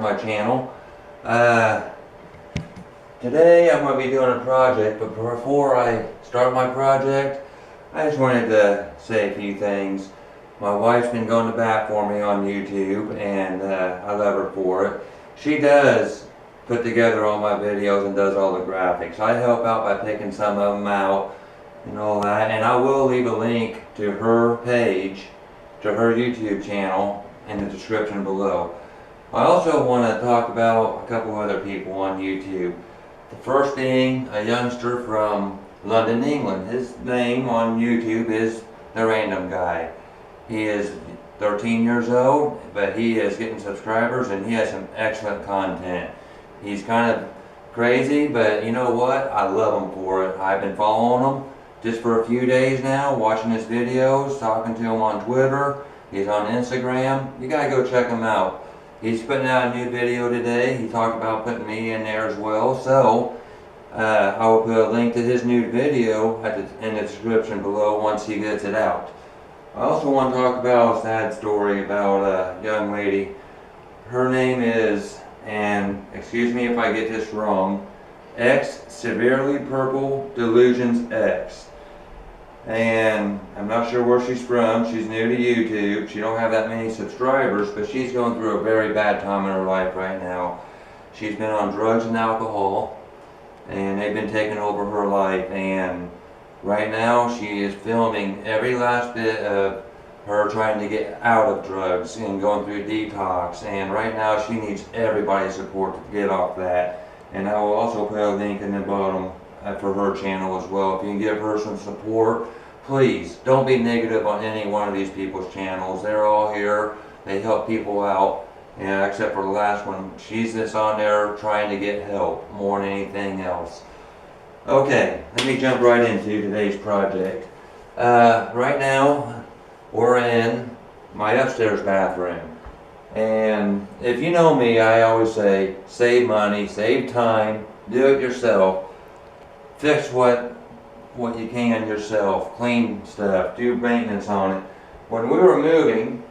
my channel. Today I'm going to be doing a project, but before I start my project, I just wanted to say a few things. My wife's been going to bat for me on YouTube, and I love her for it. She does put together all my videos and does all the graphics. I help out by picking some of them out and all that, and I will leave a link to her page, to her YouTube channel in the description below. I also want to talk about a couple other people on YouTube. The first being a youngster from London, England. His name on YouTube is The Random Guy. He is 13 years old, but he is getting subscribers and he has some excellent content. He's kind of crazy, but you know what? I love him for it. I've been following him just for a few days now, watching his videos, talking to him on Twitter. He's on Instagram. You gotta go check him out. He's putting out a new video today. He talked about putting me in there as well. So I will put a link to his new video in the description below once he gets it out. I also want to talk about a sad story about a young lady. Her name is, and excuse me if I get this wrong, X Severely Purple Delusions X. And I'm not sure where she's from. She's new to YouTube. She don't have that many subscribers, but she's going through a very bad time in her life right now. She's been on drugs and alcohol, and they've been taking over her life, and right now she is filming every last bit of her trying to get out of drugs and going through detox, and right now she needs everybody's support to get off that. And I will also put a link in the bottom for her channel as well. If you can give her some support, please don't be negative on any one of these people's channels. They're all here, they help people out, yeah, except for the last one. She's just on there trying to get help more than anything else. Okay, let me jump right into today's project. Right now we're in my upstairs bathroom, and if you know me, I always say save money, save time, do it yourself. Fix what you can yourself, clean stuff, do maintenance on it. When we were moving,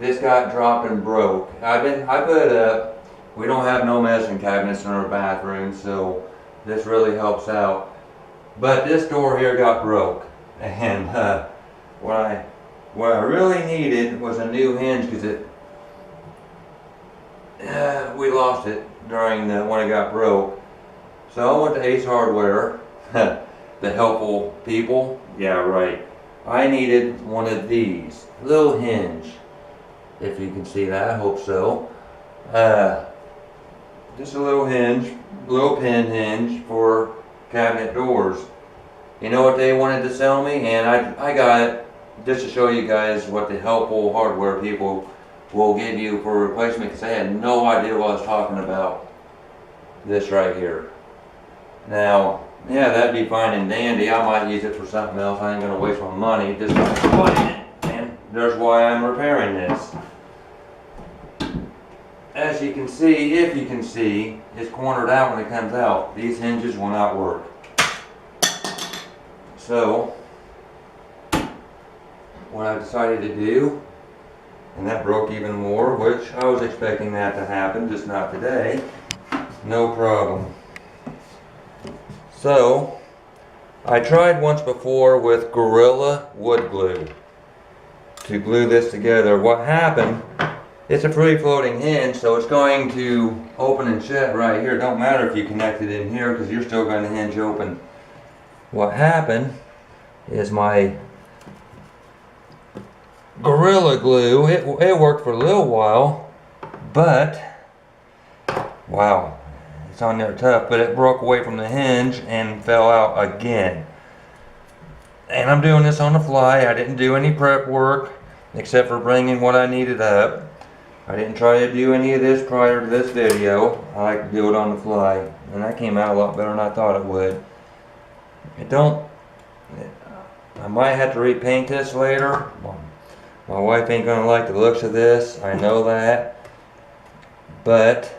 this got dropped and broke. I put up, we don't have no medicine cabinets in our bathroom, so this really helps out. But this door here got broke, and what I really needed was a new hinge, because we lost it during when it got broke. So I went to Ace Hardware, the helpful people. Yeah, right. I needed one of these, little hinge. If you can see that, I hope so. Just a little hinge, little pin hinge for cabinet doors. You know what they wanted to sell me? And I got it just to show you guys what the helpful hardware people will give you for replacement, because I had no idea what I was talking about. This right here. Now, yeah, that'd be fine and dandy. I might use it for something else. I ain't gonna waste my money just putting it. And there's why I'm repairing this. As you can see, if you can see, it's cornered out when it comes out. These hinges will not work. So, what I decided to do, and that broke even more, which I was expecting that to happen, just not today. No problem. So, I tried once before with Gorilla wood glue to glue this together. What happened, it's a free floating hinge, so it's going to open and shut right here. Don't matter if you connect it in here, because you're still going to hinge open. What happened is my Gorilla glue, it worked for a little while, but wow. It's on there tough, but it broke away from the hinge and fell out again. And I'm doing this on the fly. I didn't do any prep work except for bringing what I needed up. I didn't try to do any of this prior to this video. I like to do it on the fly, and that came out a lot better than I thought it would. I might have to repaint this later. My wife ain't gonna like the looks of this, I know that, but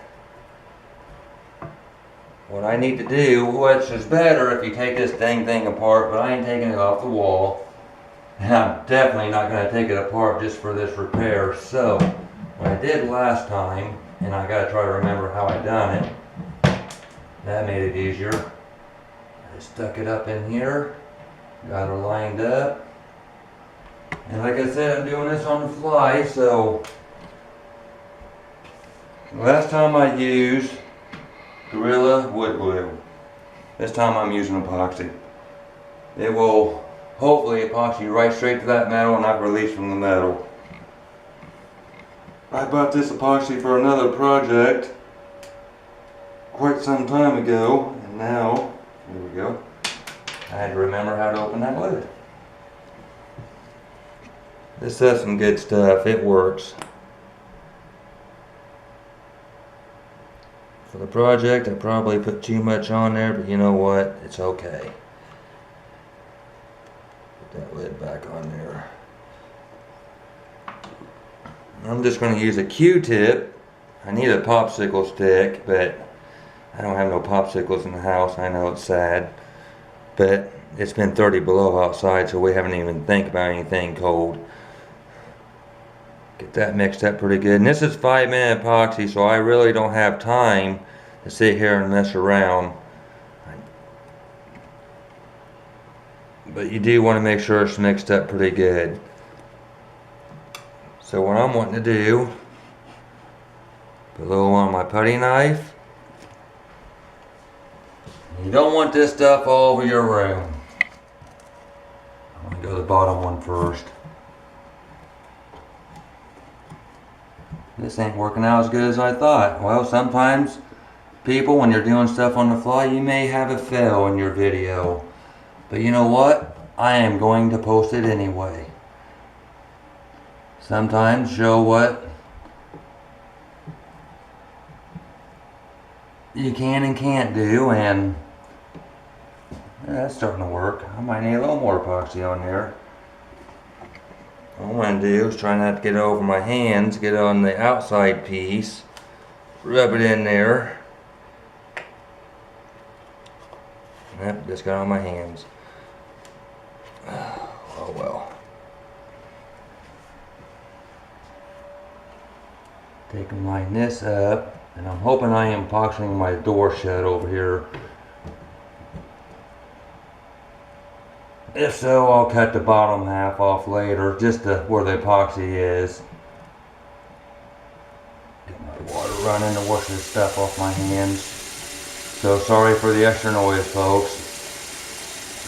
what I need to do, which is better if you take this dang thing apart, but I ain't taking it off the wall. And I'm definitely not going to take it apart just for this repair. So, what I did last time and I gotta try to remember how I done it. That made it easier. I stuck it up in here, got her lined up. And like I said, I'm doing this on the fly, so last time I used Gorilla wood glue. This time I'm using epoxy. It will hopefully epoxy right straight to that metal and not release from the metal. I bought this epoxy for another project quite some time ago, and now, here we go, I had to remember how to open that lid. This does some good stuff, it works. For the project, I probably put too much on there, but you know what, it's okay. Put that lid back on there. I'm just going to use a Q-tip. I need a popsicle stick, but I don't have no popsicles in the house. I know it's sad, but it's been 30 below outside, so we haven't even think about anything cold. Get that mixed up pretty good. And this is 5-minute epoxy, so I really don't have time to sit here and mess around. But you do want to make sure it's mixed up pretty good. So what I'm wanting to do, put a little on my putty knife. You don't want this stuff all over your room. I'm going to go to the bottom one first. This ain't working out as good as I thought. Well, sometimes people, when you're doing stuff on the fly, you may have a fail in your video. But you know what? I am going to post it anyway. Sometimes show what you can and can't do, and that's starting to work. I might need a little more epoxy on there. What I want to do is try not to get it over my hands, get it on the outside piece, rub it in there. Yep, just got on my hands. Oh well. Take and line this up, and I'm hoping I am epoxying my door shut over here. If so, I'll cut the bottom half off later, just where the epoxy is. Get my water running to wash this stuff off my hands. So sorry for the extra noise, folks.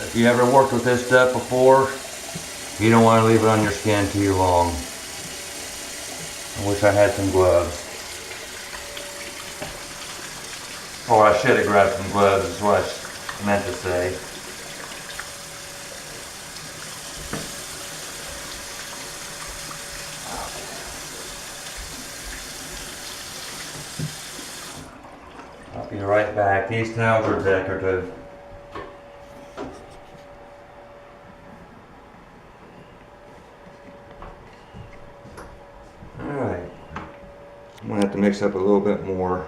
If you ever worked with this stuff before, you don't want to leave it on your skin too long. I wish I had some gloves. Or I should have grabbed some gloves, is what I meant to say. I'll be right back. These towels are decorative. Alright. I'm going to have to mix up a little bit more.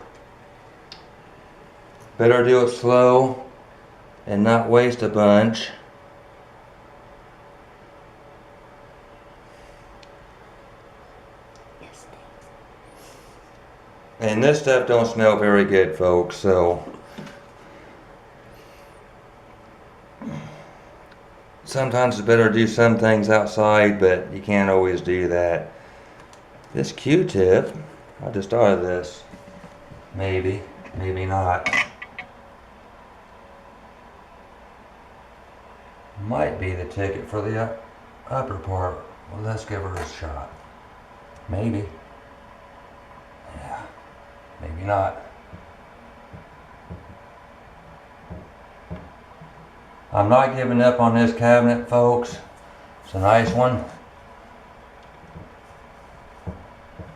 Better do it slow and not waste a bunch. And this stuff don't smell very good, folks, so sometimes it's better to do some things outside, but you can't always do that. This Q-tip, I just thought of this. Maybe, maybe not. Might be the ticket for the upper part. Well, let's give her a shot. Maybe. Yeah. Maybe not. I'm not giving up on this cabinet, folks. It's a nice one.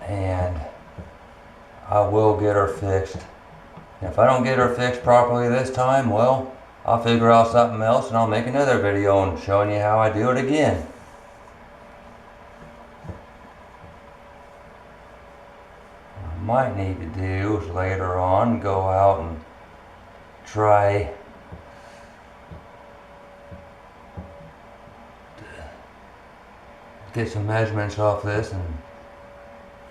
And I will get her fixed. If I don't get her fixed properly this time, well, I'll figure out something else and I'll make another video and showing you how I do it again. What I might need to do is later on go out and try to get some measurements off this and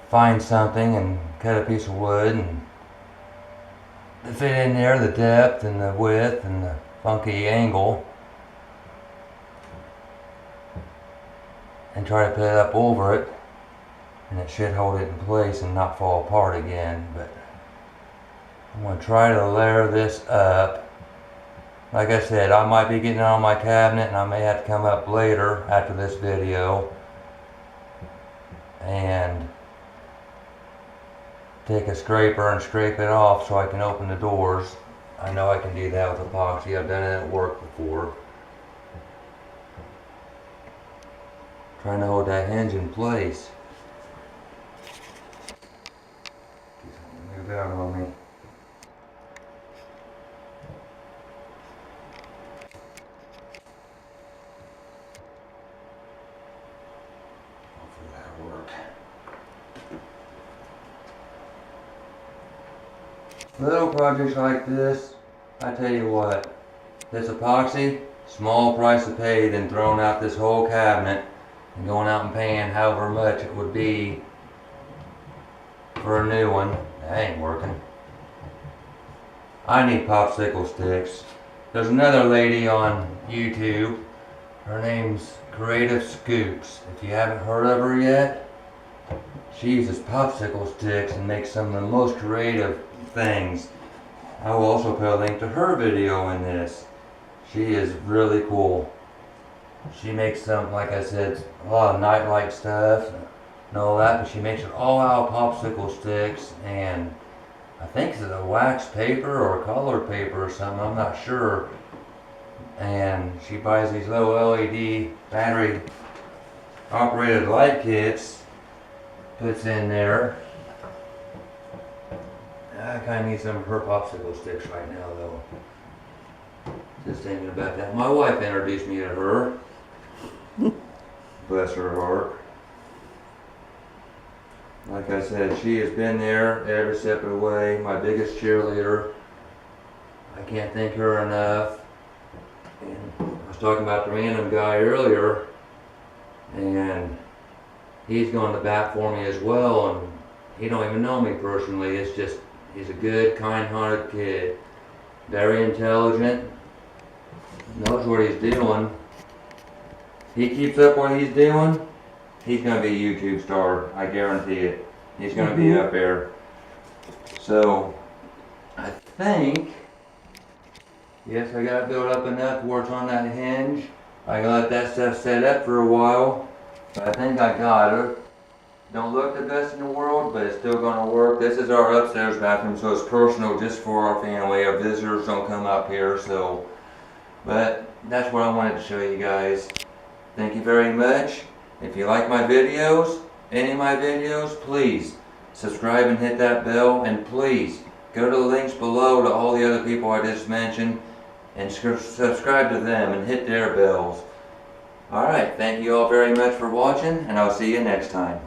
find something and cut a piece of wood and fit in there the depth and the width and the funky angle, and try to put it up over it, and it should hold it in place and not fall apart again. But I'm going to try to layer this up. Like I said, I might be getting it on my cabinet, and I may have to come up later after this video and take a scraper and scrape it off so I can open the doors. I know I can do that with epoxy. I've done it at work before. Trying to hold that hinge in place. Move out on me. Hopefully that'll work. Little projects like this, I tell you what, this epoxy, small price to pay than throwing out this whole cabinet and going out and paying however much it would be for a new one. That ain't working. I need popsicle sticks. There's another lady on YouTube. Her name's Creative Scoops. If you haven't heard of her yet, she uses popsicle sticks and makes some of the most creative things. I will also put a link to her video in this. She is really cool. She makes some, like I said, a lot of nightlight stuff and all that, but she makes it all out of popsicle sticks, and I think it's a wax paper or colored paper or something, I'm not sure. And she buys these little LED battery operated light kits, puts in there. I kind of need some of her popsicle sticks right now though. Just thinking about that. My wife introduced me to her. Bless her heart. Like I said, she has been there every step of the way. My biggest cheerleader. I can't thank her enough. And I was talking about the random guy earlier, and he's going to bat for me as well, and he don't even know me personally. It's just, he's a good, kind-hearted kid. Very intelligent. Knows what he's doing. He keeps up what he's doing, he's going to be a YouTube star. I guarantee it. He's going to be up there. So, I think, yes, I got to build up enough where it's on that hinge. I got to let that stuff set up for a while. But I think I got it. Don't look the best in the world, but it's still going to work. This is our upstairs bathroom, so it's personal just for our family. Our visitors don't come up here, so. But that's what I wanted to show you guys. Thank you very much. If you like my videos, any of my videos, please subscribe and hit that bell. And please go to the links below to all the other people I just mentioned and subscribe to them and hit their bells. Alright, thank you all very much for watching, and I'll see you next time.